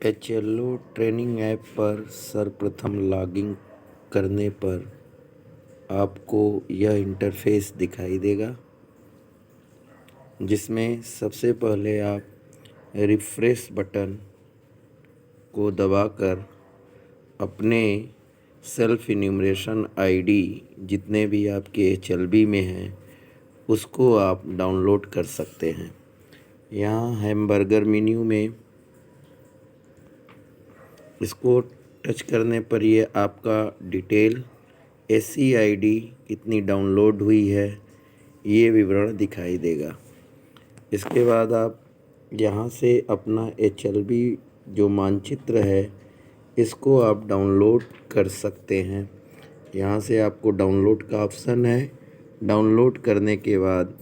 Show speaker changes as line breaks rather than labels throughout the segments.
HLO training app पर सर्वप्रथम login करने पर आपको यह इंटरफ़ेस दिखाई देगा, जिसमें सबसे पहले आप रिफ़्रेश बटन को दबाकर अपने सेल्फ इन्यूमरेशन आईडी जितने भी आपके एचएलबी में हैं उसको आप डाउनलोड कर सकते हैं। यहाँ हैमबर्गर मेन्यू में इसको टच करने पर ये आपका डिटेल एसईआईडी कितनी डाउनलोड हुई है ये विवरण दिखाई देगा। इसके बाद आप यहाँ से अपना एचएलबी जो मानचित्र है इसको आप डाउनलोड कर सकते हैं। यहाँ से आपको डाउनलोड का ऑप्शन है। डाउनलोड करने के बाद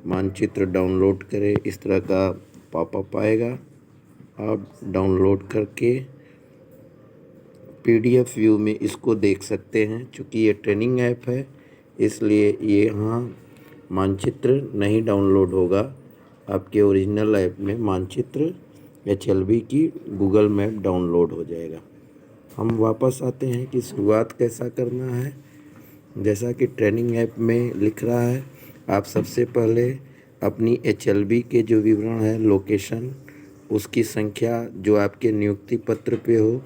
मानचित्र डाउनलोड करें, इस तरह का पॉपअप आएगा। आप डाउनलोड करके पीडीएफ व्यू में इसको देख सकते हैं। चूँकि ये ट्रेनिंग ऐप है इसलिए ये यहाँ मानचित्र नहीं डाउनलोड होगा। आपके ओरिजिनल ऐप में मानचित्र एचएलबी की गूगल मैप डाउनलोड हो जाएगा। हम वापस आते हैं कि शुरुआत कैसा करना है। जैसा कि ट्रेनिंग ऐप में लिख रहा है, आप सबसे पहले अपनी एचएलबी के जो विवरण है, लोकेशन, उसकी संख्या जो आपके नियुक्ति पत्र पे हो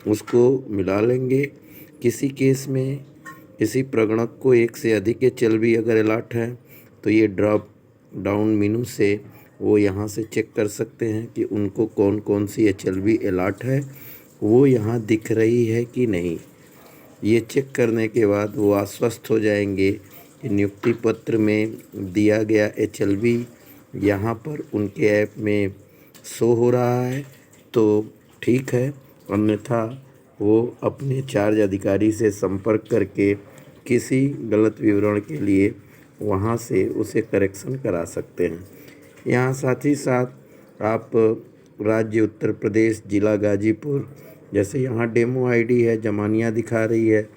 उसको मिला लेंगे। किसी केस में किसी प्रगणक को एक से अधिक एचएलबी अगर अलॉट है तो ये ड्रॉप डाउन मेनू से वो यहाँ से चेक कर सकते हैं कि उनको कौन कौन सी एचएलबी अलॉट है, वो यहाँ दिख रही है कि नहीं। ये चेक करने के बाद वो आश्वस्त हो जाएंगे कि नियुक्ति पत्र में दिया गया एचएलबी यहाँ पर उनके ऐप में शो हो रहा है तो ठीक है, अन्यथा वो अपने चार्ज अधिकारी से संपर्क करके किसी गलत विवरण के लिए वहाँ से उसे करेक्शन करा सकते हैं। यहाँ साथ ही साथ आप राज्य उत्तर प्रदेश, जिला गाजीपुर, जैसे यहाँ डेमो आईडी है, जमानिया दिखा रही है,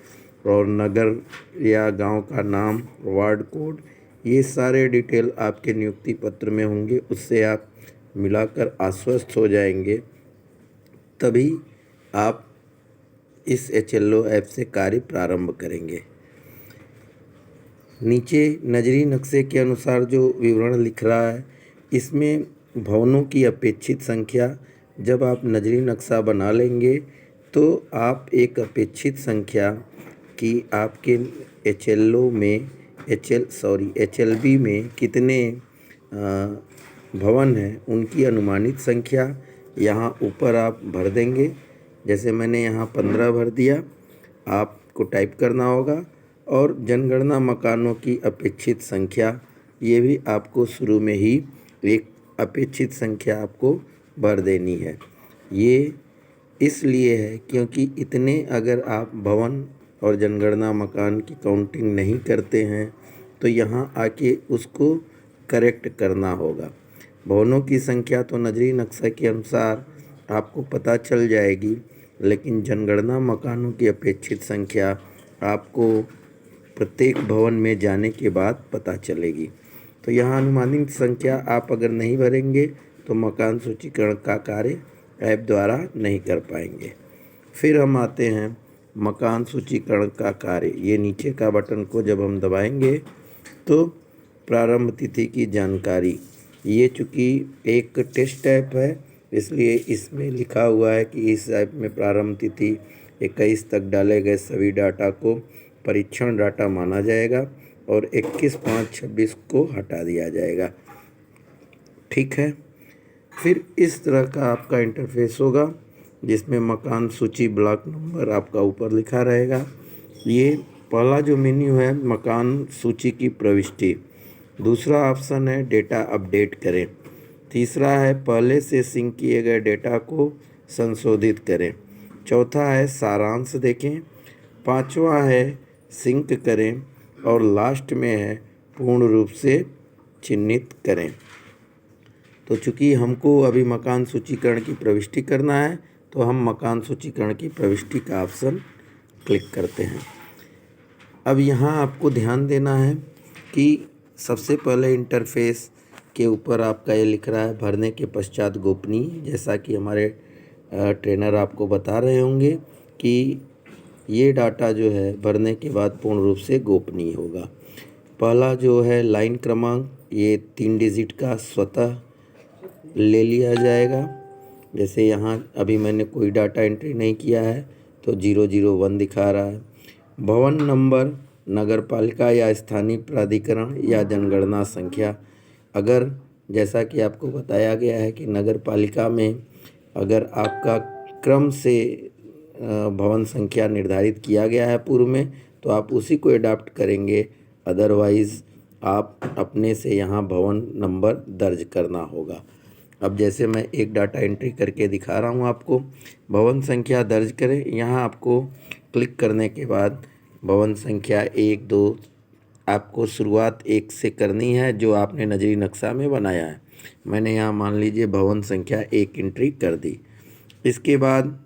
और नगर या गांव का नाम, वार्ड कोड, ये सारे डिटेल आपके नियुक्ति पत्र में होंगे। उससे आप मिलाकर आश्वस्त हो जाएंगे, तभी आप इस एचएलओ ऐप से कार्य प्रारंभ करेंगे। नीचे नजरी नक्शे के अनुसार जो विवरण लिख रहा है, इसमें भवनों की अपेक्षित संख्या, जब आप नजरी नक्शा बना लेंगे तो आप एक अपेक्षित संख्या कि आपके एचएलओ में एचएलबी में कितने भवन हैं उनकी अनुमानित संख्या यहाँ ऊपर आप भर देंगे। जैसे मैंने यहाँ 15 भर दिया, आपको टाइप करना होगा। और जनगणना मकानों की अपेक्षित संख्या, ये भी आपको शुरू में ही एक अपेक्षित संख्या आपको भर देनी है। ये इसलिए है क्योंकि इतने अगर आप भवन और जनगणना मकान की काउंटिंग नहीं करते हैं तो यहाँ आके उसको करेक्ट करना होगा। भवनों की संख्या तो नजरी नक्शा के अनुसार आपको पता चल जाएगी, लेकिन जनगणना मकानों की अपेक्षित संख्या आपको प्रत्येक भवन में जाने के बाद पता चलेगी। तो यहाँ अनुमानित संख्या आप अगर नहीं भरेंगे तो मकान सूचीकरण का कार्य ऐप द्वारा नहीं कर पाएंगे। फिर हम आते हैं मकान सूचीकरण का कार्य। ये नीचे का बटन को जब हम दबाएंगे तो प्रारंभ तिथि की जानकारी, ये चूँकि एक टेस्ट ऐप है इसलिए इसमें लिखा हुआ है कि इस ऐप में प्रारंभ तिथि 21 तक डाले गए सभी डाटा को परीक्षण डाटा माना जाएगा और 21/5/26 को हटा दिया जाएगा। ठीक है। फिर इस तरह का आपका इंटरफेस होगा जिसमें मकान सूची ब्लॉक नंबर आपका ऊपर लिखा रहेगा। ये पहला जो मेन्यू है मकान सूची की प्रविष्टि, दूसरा ऑप्शन है डेटा अपडेट करें, तीसरा है पहले से सिंक किए गए डेटा को संशोधित करें, चौथा है सारांश देखें, पांचवा है सिंक करें और लास्ट में है पूर्ण रूप से चिन्हित करें। तो चूँकि हमको अभी मकान सूचीकरण की प्रविष्टि करना है तो हम मकान सूचीकरण की प्रविष्टि का ऑप्शन क्लिक करते हैं। अब यहाँ आपको ध्यान देना है कि सबसे पहले इंटरफेस के ऊपर आपका ये लिख रहा है भरने के पश्चात गोपनीय, जैसा कि हमारे ट्रेनर आपको बता रहे होंगे कि ये डाटा जो है भरने के बाद पूर्ण रूप से गोपनीय होगा। पहला जो है लाइन क्रमांक, ये 3 डिजिट का स्वतः ले लिया जाएगा। जैसे यहाँ अभी मैंने कोई डाटा एंट्री नहीं किया है तो 001 दिखा रहा है। भवन नंबर, नगर पालिका या स्थानीय प्राधिकरण या जनगणना संख्या। अगर जैसा कि आपको बताया गया है कि नगर पालिका में अगर आपका क्रम से भवन संख्या निर्धारित किया गया है पूर्व में, तो आप उसी को अडॉप्ट करेंगे, अदरवाइज़ आप अपने से यहाँ भवन नंबर दर्ज करना होगा। अब जैसे मैं एक डाटा एंट्री करके दिखा रहा हूँ आपको। भवन संख्या दर्ज करें। यहाँ आपको क्लिक करने के बाद भवन संख्या 1, 2 आपको शुरुआत 1 से करनी है जो आपने नजरी नक्शा में बनाया है। मैंने यहाँ मान लीजिए भवन संख्या 1 एंट्री कर दी। इसके बाद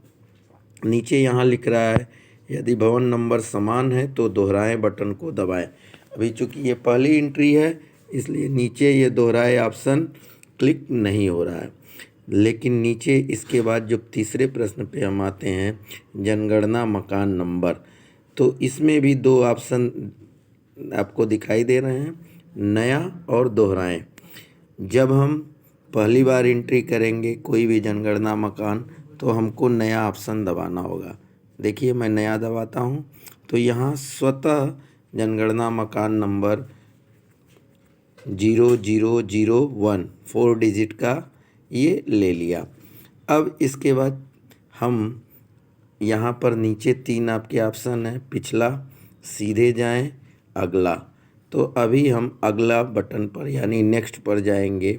नीचे यहाँ लिख रहा है यदि भवन नंबर समान है तो दोहराएं बटन को दबाएं। अभी चूंकि ये पहली एंट्री है इसलिए नीचे ये दोहराए ऑप्शन क्लिक नहीं हो रहा है। लेकिन नीचे इसके बाद जब तीसरे प्रश्न पे हम आते हैं, जनगणना मकान नंबर, तो इसमें भी 2 ऑप्शन आपको दिखाई दे रहे हैं, नया और दोहराएं। जब हम पहली बार एंट्री करेंगे कोई भी जनगणना मकान तो हमको नया ऑप्शन दबाना होगा। देखिए मैं नया दबाता हूँ तो यहाँ स्वतः जनगणना मकान नंबर 0001 4 डिजिट का ये ले लिया। अब इसके बाद हम यहाँ पर नीचे 3 आपके ऑप्शन है, पिछला, सीधे जाएं, अगला। तो अभी हम अगला बटन पर यानी नेक्स्ट पर जाएंगे।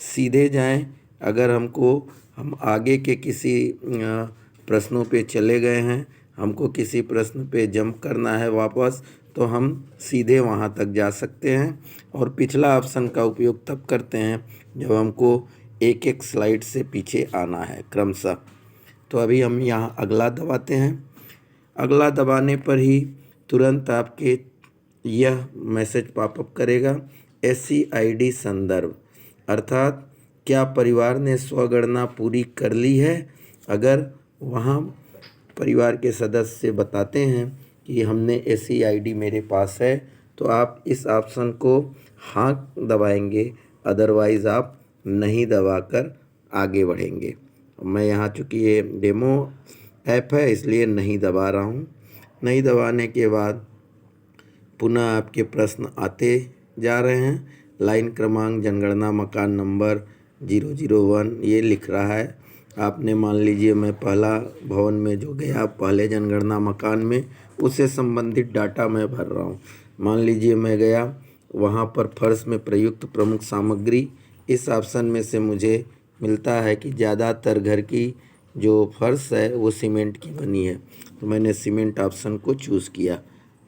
सीधे जाएं, अगर हम आगे के किसी प्रश्नों पे चले गए हैं, हमको किसी प्रश्न पे जंप करना है वापस, तो हम सीधे वहाँ तक जा सकते हैं। और पिछला ऑप्शन का उपयोग तब करते हैं जब हमको एक एक स्लाइड से पीछे आना है क्रमशः। तो अभी हम यहाँ अगला दबाते हैं। अगला दबाने पर ही तुरंत आपके यह मैसेज पॉपअप करेगा, SCID संदर्भ, अर्थात क्या परिवार ने स्वगणना पूरी कर ली है। अगर वहाँ परिवार के सदस्य बताते हैं कि हमने SCID मेरे पास है, तो आप इस ऑप्शन को हाँ दबाएंगे, अदरवाइज़ आप नहीं दबाकर आगे बढ़ेंगे। मैं यहाँ चूँकि ये डेमो ऐप है इसलिए नहीं दबा रहा हूँ। नहीं दबाने के बाद पुनः आपके प्रश्न आते जा रहे हैं। लाइन क्रमांक, जनगणना मकान नंबर 001 ये लिख रहा है। आपने मान लीजिए मैं पहला भवन में जो गया पहले जनगणना मकान में, उससे संबंधित डाटा मैं भर रहा हूँ। मान लीजिए मैं गया वहाँ पर फर्श में प्रयुक्त प्रमुख सामग्री, इस ऑप्शन में से मुझे मिलता है कि ज़्यादातर घर की जो फर्श है वो सीमेंट की बनी है, तो मैंने सीमेंट ऑप्शन को चूज़ किया।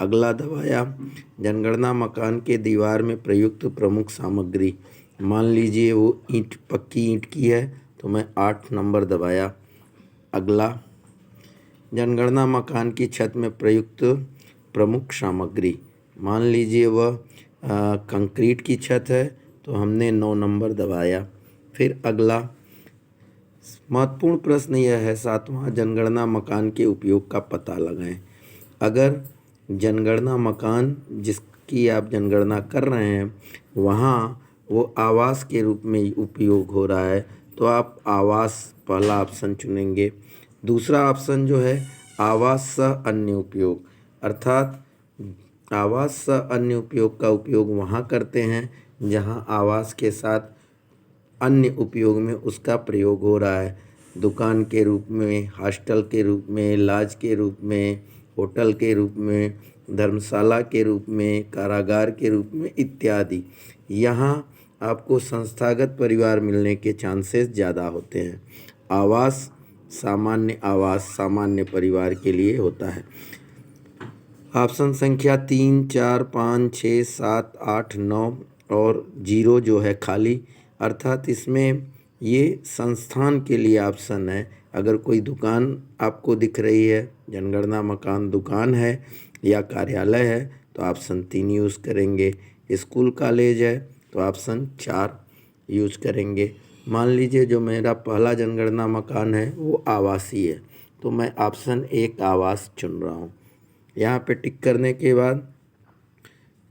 अगला दबाया। जनगणना मकान के दीवार में प्रयुक्त प्रमुख सामग्री, मान लीजिए वो ईंट, पक्की ईंट की है, तो मैं 8 नंबर दबाया। अगला। जनगणना मकान की छत में प्रयुक्त प्रमुख सामग्री, मान लीजिए वह कंक्रीट की छत है, तो हमने 9 नंबर दबाया। फिर अगला। महत्वपूर्ण प्रश्न यह है 7वां, जनगणना मकान के उपयोग का पता लगाएं। अगर जनगणना मकान जिसकी आप जनगणना कर रहे हैं वहाँ वो आवास के रूप में उपयोग हो रहा है, तो आप आवास पहला ऑप्शन चुनेंगे। दूसरा ऑप्शन जो है आवास सह अन्य उपयोग, अर्थात आवास सह अन्य उपयोग का उपयोग वहाँ करते हैं जहाँ आवास के साथ अन्य उपयोग में उसका प्रयोग हो रहा है। दुकान के रूप में, हॉस्टल के रूप में, लॉज के रूप में, होटल के रूप में, धर्मशाला के रूप में, कारागार के रूप में इत्यादि। यहाँ आपको संस्थागत परिवार मिलने के चांसेस ज़्यादा होते हैं। आवास सामान्य परिवार के लिए होता है। ऑप्शन संख्या 3, 4, 5, 6, 7, 8, 9 और 0 जो है खाली, अर्थात इसमें ये संस्थान के लिए ऑप्शन है। अगर कोई दुकान आपको दिख रही है, जनगणना मकान दुकान है या कार्यालय है, तो ऑप्शन 3 यूज़ करेंगे। स्कूल कॉलेज है तो ऑप्शन 4 यूज़ करेंगे। मान लीजिए जो मेरा पहला जनगणना मकान है वो आवासीय है, तो मैं ऑप्शन 1 आवास चुन रहा हूँ। यहाँ पे टिक करने के बाद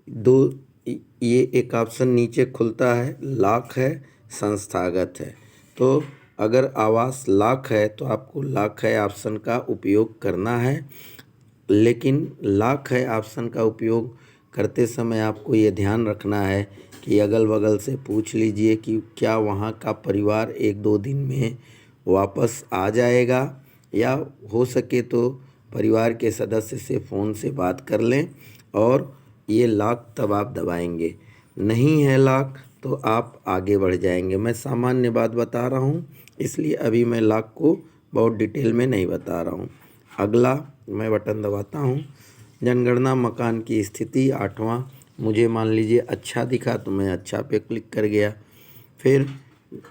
दो ये एक ऑप्शन नीचे खुलता है, लॉक है, संस्थागत है। तो अगर आवास लॉक है तो आपको लॉक है ऑप्शन का उपयोग करना है, लेकिन लॉक है ऑप्शन का उपयोग करते समय आपको ये ध्यान रखना है कि अगल बगल से पूछ लीजिए कि क्या वहाँ का परिवार 1-2 दिन में वापस आ जाएगा, या हो सके तो परिवार के सदस्य से फ़ोन से बात कर लें और ये लॉक तब आप दबाएंगे। नहीं है लॉक तो आप आगे बढ़ जाएंगे। मैं सामान्य बात बता रहा हूँ, इसलिए अभी मैं लॉक को बहुत डिटेल में नहीं बता रहा हूँ। अगला मैं बटन दबाता हूँ। जनगणना मकान की स्थिति 8वां मुझे मान लीजिए अच्छा दिखा तो मैं अच्छा पे क्लिक कर गया। फिर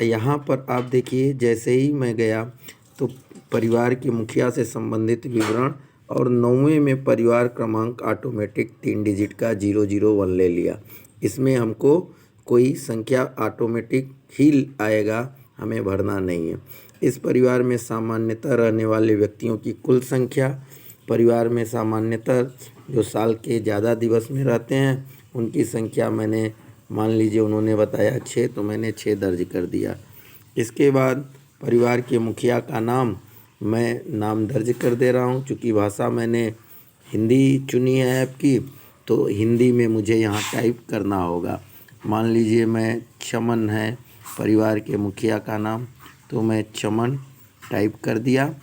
यहाँ पर आप देखिए जैसे ही मैं गया तो परिवार के मुखिया से संबंधित विवरण और 9वें में परिवार क्रमांक ऑटोमेटिक 3 डिजिट का 001 ले लिया। इसमें हमको कोई संख्या ऑटोमेटिक ही आएगा, हमें भरना नहीं है। इस परिवार में सामान्यतः रहने वाले व्यक्तियों की कुल संख्या, परिवार में सामान्यतः जो साल के ज़्यादा दिवस में रहते हैं उनकी संख्या मैंने मान लीजिए उन्होंने बताया 6, तो मैंने 6 दर्ज कर दिया। इसके बाद परिवार के मुखिया का नाम मैं नाम दर्ज कर दे रहा हूँ। चूँकि भाषा मैंने हिंदी चुनी है ऐप की, तो हिंदी में मुझे यहाँ टाइप करना होगा। मान लीजिए मैं चमन है परिवार के मुखिया का नाम, तो मैं चमन टाइप कर दिया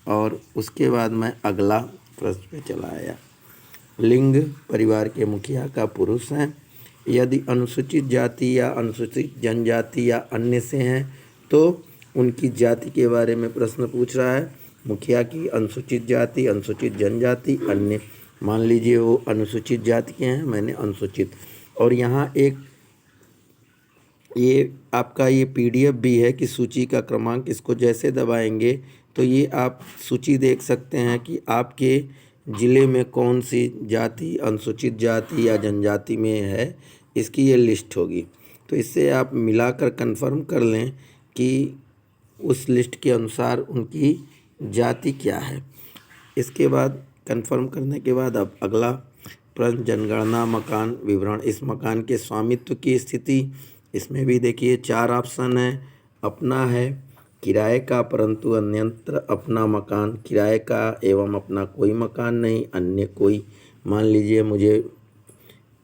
और उसके बाद मैं अगला प्रश्न पे चला आया। लिंग परिवार के मुखिया का पुरुष हैं। यदि अनुसूचित जाति या अनुसूचित जनजाति या अन्य से हैं तो उनकी जाति के बारे में प्रश्न पूछ रहा है। मुखिया की अनुसूचित जाति, अनुसूचित जनजाति, अन्य। मान लीजिए वो अनुसूचित जाति के हैं, मैंने अनुसूचित। और यहाँ एक ये आपका ये पीडीएफ भी है कि सूची का क्रमांक, इसको जैसे दबाएंगे तो ये आप सूची देख सकते हैं कि आपके ज़िले में कौन सी जाति अनुसूचित जाति या जनजाति में है, इसकी ये लिस्ट होगी। तो इससे आप मिलाकर कंफर्म कर लें कि उस लिस्ट के अनुसार उनकी जाति क्या है। इसके बाद कंफर्म करने के बाद अब अगला प्रश्न, जनगणना मकान विवरण। इस मकान के स्वामित्व की स्थिति, इसमें भी देखिए 4 ऑप्शन है। अपना है, किराए का परंतु अन्यत्र अपना मकान, किराए का एवं अपना कोई मकान नहीं, अन्य कोई। मान लीजिए मुझे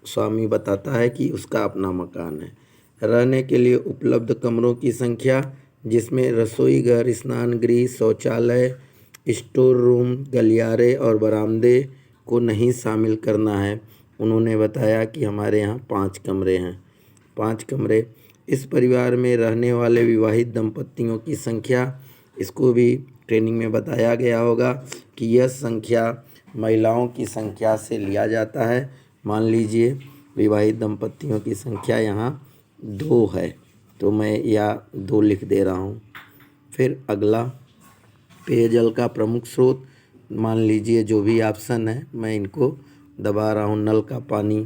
स्वामी बताता है कि उसका अपना मकान है। रहने के लिए उपलब्ध कमरों की संख्या, जिसमें रसोई घर, स्नान गृह, शौचालय, स्टोर रूम, गलियारे और बरामदे को नहीं शामिल करना है। उन्होंने बताया कि हमारे यहाँ 5 कमरे हैं, 5 कमरे। इस परिवार में रहने वाले विवाहित दंपतियों की संख्या, इसको भी ट्रेनिंग में बताया गया होगा कि यह संख्या महिलाओं की संख्या से लिया जाता है। मान लीजिए विवाहित दंपतियों की संख्या यहाँ 2 है, तो मैं या 2 लिख दे रहा हूँ। फिर अगला, पेयजल का प्रमुख स्रोत, मान लीजिए जो भी ऑप्शन है मैं इनको दबा रहा हूँ। नल का पानी,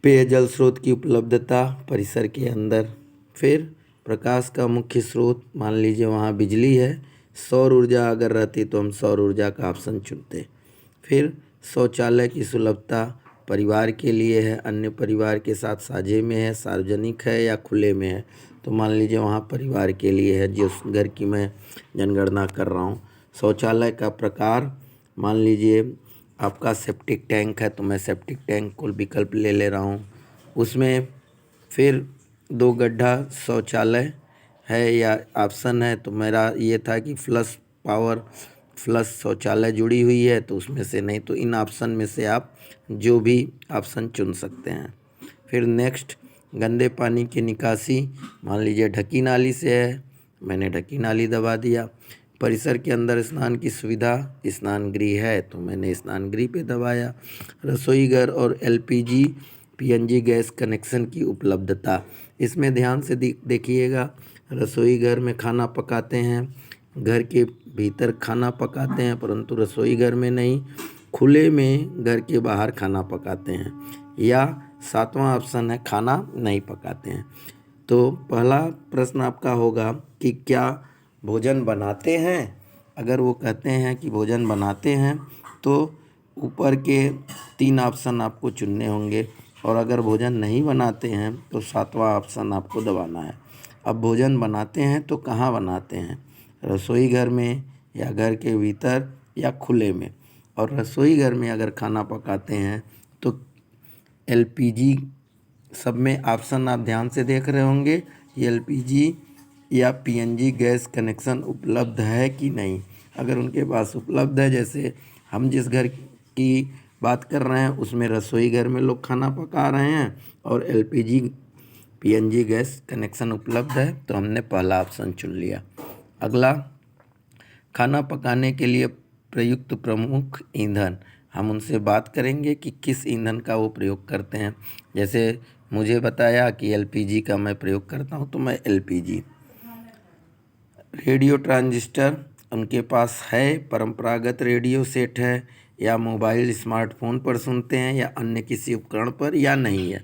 पेयजल स्रोत की उपलब्धता परिसर के अंदर। फिर प्रकाश का मुख्य स्रोत, मान लीजिए वहाँ बिजली है। सौर ऊर्जा अगर रहती तो हम सौर ऊर्जा का ऑप्शन चुनते। फिर शौचालय की सुलभता परिवार के लिए है, अन्य परिवार के साथ साझे में है, सार्वजनिक है या खुले में है, तो मान लीजिए वहाँ परिवार के लिए है जिस घर की मैं जनगणना कर रहा हूँ। शौचालय का प्रकार, मान लीजिए आपका सेप्टिक टैंक है तो मैं सेप्टिक टैंक को विकल्प ले रहा हूँ उसमें। फिर 2 गड्ढा शौचालय है या ऑप्शन है, तो मेरा ये था कि फ्लश शौचालय जुड़ी हुई है, तो उसमें से नहीं, तो इन ऑप्शन में से आप जो भी ऑप्शन चुन सकते हैं। फिर नेक्स्ट, गंदे पानी की निकासी, मान लीजिए ढकी नाली से है, मैंने ढकी नाली दबा दिया। परिसर के अंदर स्नान की सुविधा, स्नान गृह है तो मैंने स्नान गृह पे दबाया। रसोई घर और एलपीजी पीएनजी गैस कनेक्शन की उपलब्धता, इसमें ध्यान से देखिएगा। रसोई घर में खाना पकाते हैं, घर के भीतर खाना पकाते हैं, परंतु रसोई घर में नहीं, खुले में घर के बाहर खाना पकाते हैं। या 7वां ऑप्शन है खाना नहीं पकाते हैं। तो पहला प्रश्न आपका होगा कि क्या भोजन बनाते हैं। अगर वो कहते हैं कि भोजन बनाते हैं तो ऊपर के 3 ऑप्शन आपको चुनने होंगे, और अगर भोजन नहीं बनाते हैं तो 7वां ऑप्शन आपको दबाना है। अब भोजन बनाते हैं तो कहाँ बनाते हैं, रसोई घर में या घर के भीतर या खुले में। और रसोई घर में अगर खाना पकाते हैं तो एलपीजी, सब में ऑप्शन आप ध्यान से देख रहे होंगे कि एलपीजी या पीएनजी गैस कनेक्शन उपलब्ध है कि नहीं। अगर उनके पास उपलब्ध है, जैसे हम जिस घर की बात कर रहे हैं उसमें रसोई घर में लोग खाना पका रहे हैं और एलपीजी पीएनजी गैस कनेक्शन उपलब्ध है, तो हमने पहला ऑप्शन चुन लिया। अगला, खाना पकाने के लिए प्रयुक्त प्रमुख ईंधन। हम उनसे बात करेंगे कि किस ईंधन का वो प्रयोग करते हैं। जैसे मुझे बताया कि एलपीजी का मैं प्रयोग करता हूँ, तो मैं एलपीजी। रेडियो ट्रांजिस्टर उनके पास है, परंपरागत रेडियो सेट है, या मोबाइल स्मार्टफोन पर सुनते हैं, या अन्य किसी उपकरण पर, या नहीं है।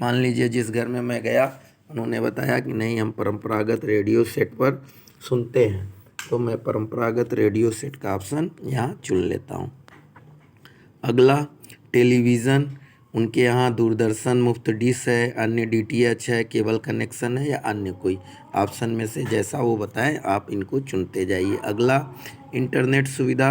मान लीजिए जिस घर में मैं गया उन्होंने बताया कि नहीं, हम परंपरागत रेडियो सेट पर सुनते हैं, तो मैं परंपरागत रेडियो सेट का ऑप्शन यहाँ चुन लेता हूँ। अगला, टेलीविज़न उनके यहाँ दूरदर्शन मुफ्त डिश है, अन्य डीटीएच है, केबल कनेक्शन है, या अन्य कोई। ऑप्शन में से जैसा वो बताएं आप इनको चुनते जाइए। अगला, इंटरनेट सुविधा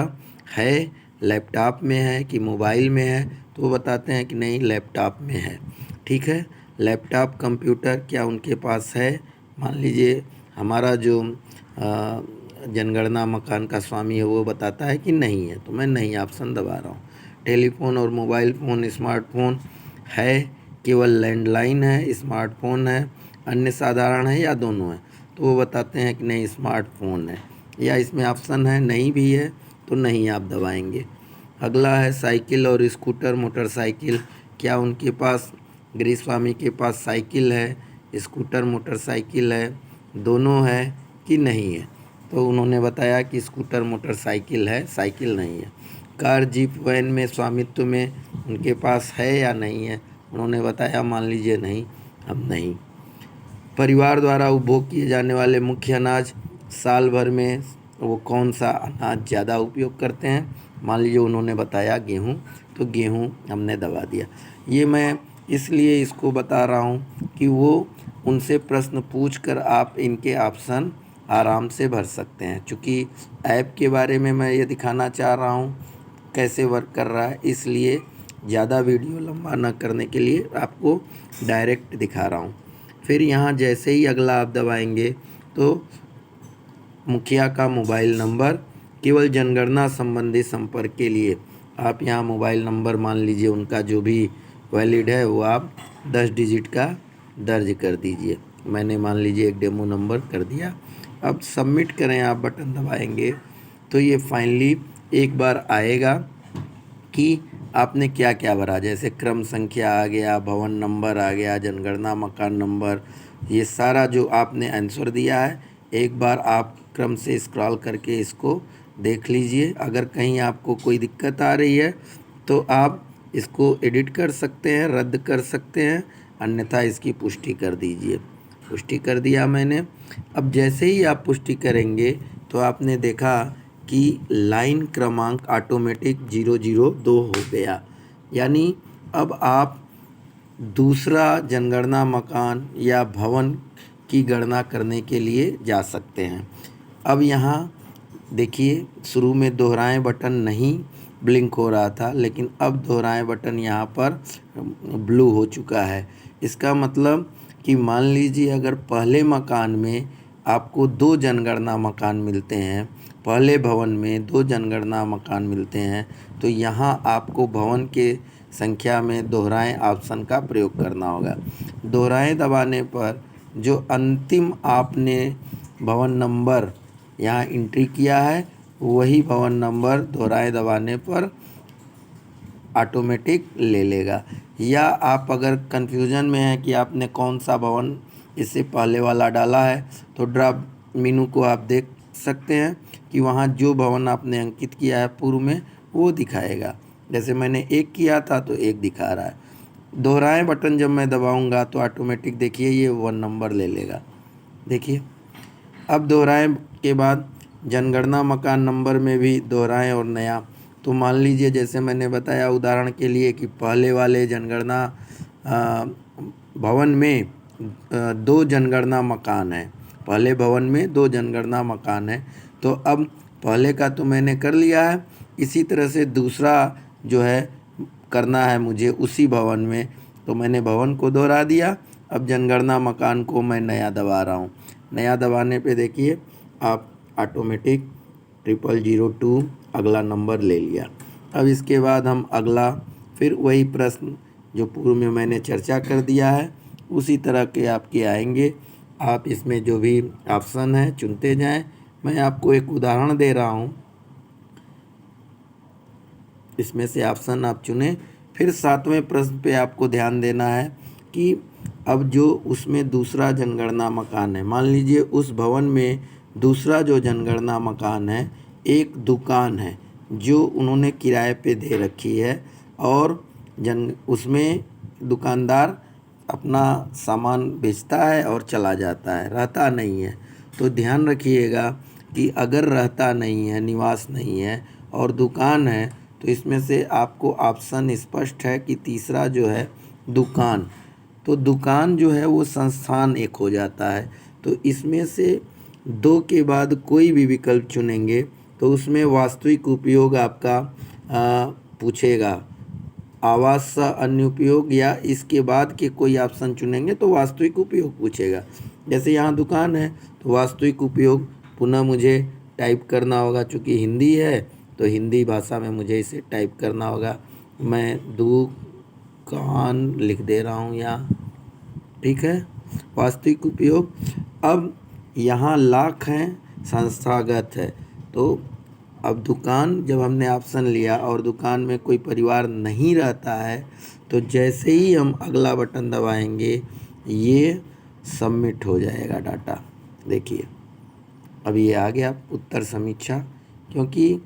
है, लैपटॉप में है कि मोबाइल में है, तो वो बताते हैं कि नहीं, लैपटॉप में है। ठीक है, लैपटॉप कंप्यूटर क्या उनके पास है। मान लीजिए हमारा जो जनगणना मकान का स्वामी है वो बताता है कि नहीं है, तो मैं नहीं ऑप्शन दबा रहा हूँ। टेलीफोन और मोबाइल फ़ोन, स्मार्टफोन है, केवल लैंडलाइन है, स्मार्टफोन है, अन्य साधारण है, या दोनों है, तो वो बताते हैं कि नहीं, स्मार्टफोन है। या इसमें ऑप्शन है नहीं भी है तो नहीं आप दबाएंगे। अगला है साइकिल और स्कूटर मोटरसाइकिल, क्या उनके पास, गृहस्वामी के पास साइकिल है, स्कूटर मोटरसाइकिल है, दोनों है कि नहीं है। तो उन्होंने बताया कि स्कूटर मोटरसाइकिल है, साइकिल नहीं है। कार जीप वैन में स्वामित्व में उनके पास है या नहीं है, उन्होंने बताया मान लीजिए नहीं, हम नहीं। परिवार द्वारा उपभोग किए जाने वाले मुख्य अनाज, साल भर में वो कौन सा अनाज ज़्यादा उपयोग करते हैं, मान लीजिए उन्होंने बताया गेहूँ, तो गेहूँ हमने दबा दिया। ये मैं इसलिए इसको बता रहा हूँ कि वो उनसे प्रश्न पूछकर आप इनके ऑप्शन आराम से भर सकते हैं। चूँकि ऐप के बारे में मैं ये दिखाना चाह रहा हूँ कैसे वर्क कर रहा है, इसलिए ज़्यादा वीडियो लंबा न करने के लिए आपको डायरेक्ट दिखा रहा हूँ। फिर यहाँ जैसे ही अगला आप दबाएंगे तो मुखिया का मोबाइल नंबर, केवल जनगणना संबंधी संपर्क के लिए आप यहाँ मोबाइल नंबर मान लीजिए उनका जो भी वैलिड है वो आप 10 डिजिट का दर्ज कर दीजिए। मैंने मान लीजिए एक डेमो नंबर कर दिया। अब सबमिट करें आप बटन दबाएंगे तो ये फाइनली एक बार आएगा कि आपने क्या क्या भरा। जैसे क्रम संख्या आ गया, भवन नंबर आ गया, जनगणना मकान नंबर, ये सारा जो आपने आंसर दिया है, एक बार आप क्रम से स्क्रॉल करके इसको देख लीजिए। अगर कहीं आपको कोई दिक्कत आ रही है तो आप इसको एडिट कर सकते हैं, रद्द कर सकते हैं, अन्यथा इसकी पुष्टि कर दीजिए। पुष्टि कर दिया मैंने। अब जैसे ही आप पुष्टि करेंगे तो आपने देखा कि लाइन क्रमांक ऑटोमेटिक 002 हो गया, यानी अब आप दूसरा जनगणना मकान या भवन की गणना करने के लिए जा सकते हैं। अब यहाँ देखिए शुरू में दोहराएं बटन नहीं ब्लिंक हो रहा था, लेकिन अब दोहराएं बटन यहाँ पर ब्लू हो चुका है। इसका मतलब कि मान लीजिए अगर पहले मकान में आपको 2 जनगणना मकान मिलते हैं, पहले भवन में 2 जनगणना मकान मिलते हैं, तो यहाँ आपको भवन के संख्या में दोहराएं ऑप्शन का प्रयोग करना होगा। दोहराएं दबाने पर जो अंतिम आपने भवन नंबर यहाँ एंट्री किया है वही भवन नंबर दोहराएं दबाने पर ऑटोमेटिक ले लेगा। या आप अगर कन्फ्यूज़न में हैं कि आपने कौन सा भवन इससे पहले वाला डाला है, तो ड्रॉप मेनू को आप देख सकते हैं कि वहाँ जो भवन आपने अंकित किया है पूर्व में वो दिखाएगा। जैसे मैंने 1 किया था तो 1 दिखा रहा है। दोहराएं बटन जब मैं दबाऊंगा तो ऑटोमेटिक देखिए ये 1 नंबर ले लेगा। देखिए अब दोहराएं के बाद जनगणना मकान नंबर में भी दोहराएं और नया। तो मान लीजिए जैसे मैंने बताया उदाहरण के लिए कि पहले वाले जनगणना भवन में 2 जनगणना मकान है, पहले भवन में 2 जनगणना मकान है। तो अब पहले का तो मैंने कर लिया है, इसी तरह से दूसरा जो है करना है मुझे उसी भवन में, तो मैंने भवन को दोहरा दिया। अब जनगणना मकान को मैं नया दबा रहा हूँ। नया दबाने पे देखिए आप ऑटोमेटिक 0002 अगला नंबर ले लिया। अब इसके बाद हम अगला फिर वही प्रश्न जो पूर्व में मैंने चर्चा कर दिया है उसी तरह के आपके आएंगे। आप इसमें जो भी ऑप्शन है चुनते जाएं। मैं आपको एक उदाहरण दे रहा हूँ, इसमें से ऑप्शन आप चुनें। फिर 7वें प्रश्न पे आपको ध्यान देना है कि अब जो उसमें दूसरा जनगणना मकान है, मान लीजिए उस भवन में दूसरा जो जनगणना मकान है एक दुकान है जो उन्होंने किराए पे दे रखी है और उसमें दुकानदार अपना सामान बेचता है और चला जाता है, रहता नहीं है। तो ध्यान रखिएगा कि अगर रहता नहीं है, निवास नहीं है और दुकान है तो इसमें से आपको ऑप्शन स्पष्ट है कि तीसरा जो है दुकान, तो दुकान जो है वो संस्थान एक हो जाता है। तो इसमें से 2 के बाद कोई भी विकल्प चुनेंगे तो उसमें वास्तविक उपयोग आपका पूछेगा, आवास का अन्य उपयोग, या इसके बाद के कोई ऑप्शन चुनेंगे तो वास्तविक उपयोग पूछेगा। जैसे यहाँ दुकान है तो वास्तविक उपयोग पुनः मुझे टाइप करना होगा, चूँकि हिंदी है तो हिंदी भाषा में मुझे इसे टाइप करना होगा। मैं दुकान लिख दे रहा हूँ यहाँ, ठीक है, वास्तविक उपयोग। अब यहाँ लाख हैं, संस्थागत है। तो अब दुकान जब हमने ऑप्शन लिया और दुकान में कोई परिवार नहीं रहता है तो जैसे ही हम अगला बटन दबाएंगे ये सबमिट हो जाएगा डाटा। देखिए अब ये आ गया उत्तर समीक्षा, क्योंकि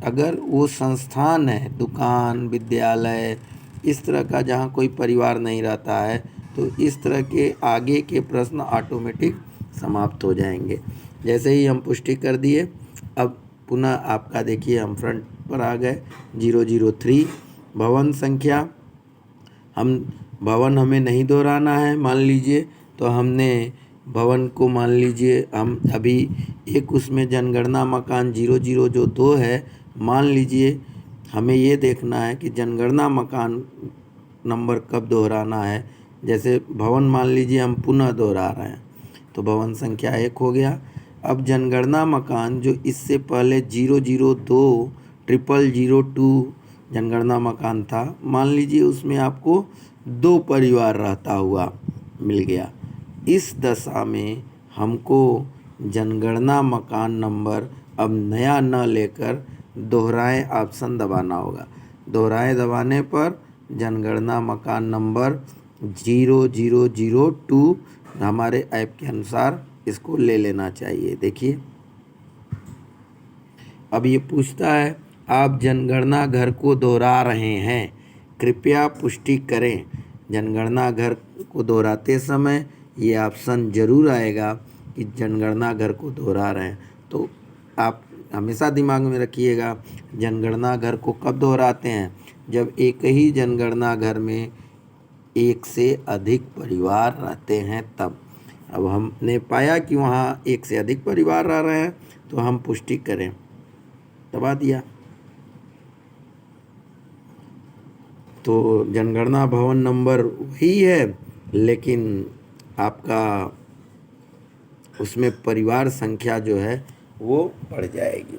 अगर वो संस्थान है, दुकान, विद्यालय, इस तरह का जहाँ कोई परिवार नहीं रहता है तो इस तरह के आगे के प्रश्न ऑटोमेटिक समाप्त हो जाएंगे। जैसे ही हम पुष्टि कर दिए अब पुनः आपका देखिए हम फ्रंट पर आ गए 003 भवन संख्या। भवन हमें नहीं दोहराना है, मान लीजिए तो हमने भवन को मान लीजिए हम अभी एक उसमें जनगणना मकान 00 जो 2 है, मान लीजिए हमें ये देखना है कि जनगणना मकान नंबर कब दोहराना है। जैसे भवन मान लीजिए हम पुनः दोहरा रहे हैं तो भवन संख्या 1 हो गया। अब जनगणना मकान जो इससे पहले 002 0002 जनगणना मकान था, मान लीजिए उसमें आपको 2 परिवार रहता हुआ मिल गया। इस दशा में हमको जनगणना मकान नंबर अब नया न लेकर दोहराएं ऑप्शन दबाना होगा। दोहराएं दबाने पर जनगणना मकान नंबर 0002 हमारे ऐप के अनुसार इसको ले लेना चाहिए। देखिए अब ये पूछता है आप जनगणना घर को दोहरा रहे हैं, कृपया पुष्टि करें। जनगणना घर को दोहराते समय ये ऑप्शन ज़रूर आएगा कि जनगणना घर को दोहरा रहे हैं। तो आप हमेशा दिमाग में रखिएगा जनगणना घर को कब दोहराते हैं, जब एक ही जनगणना घर में 1 से अधिक परिवार रहते हैं तब। अब हमने पाया कि वहाँ 1 से अधिक परिवार रह रहे हैं तो हम पुष्टि करें, दबा दिया। तो जनगणना भवन नंबर वही है लेकिन आपका उसमें परिवार संख्या जो है वो बढ़ जाएगी।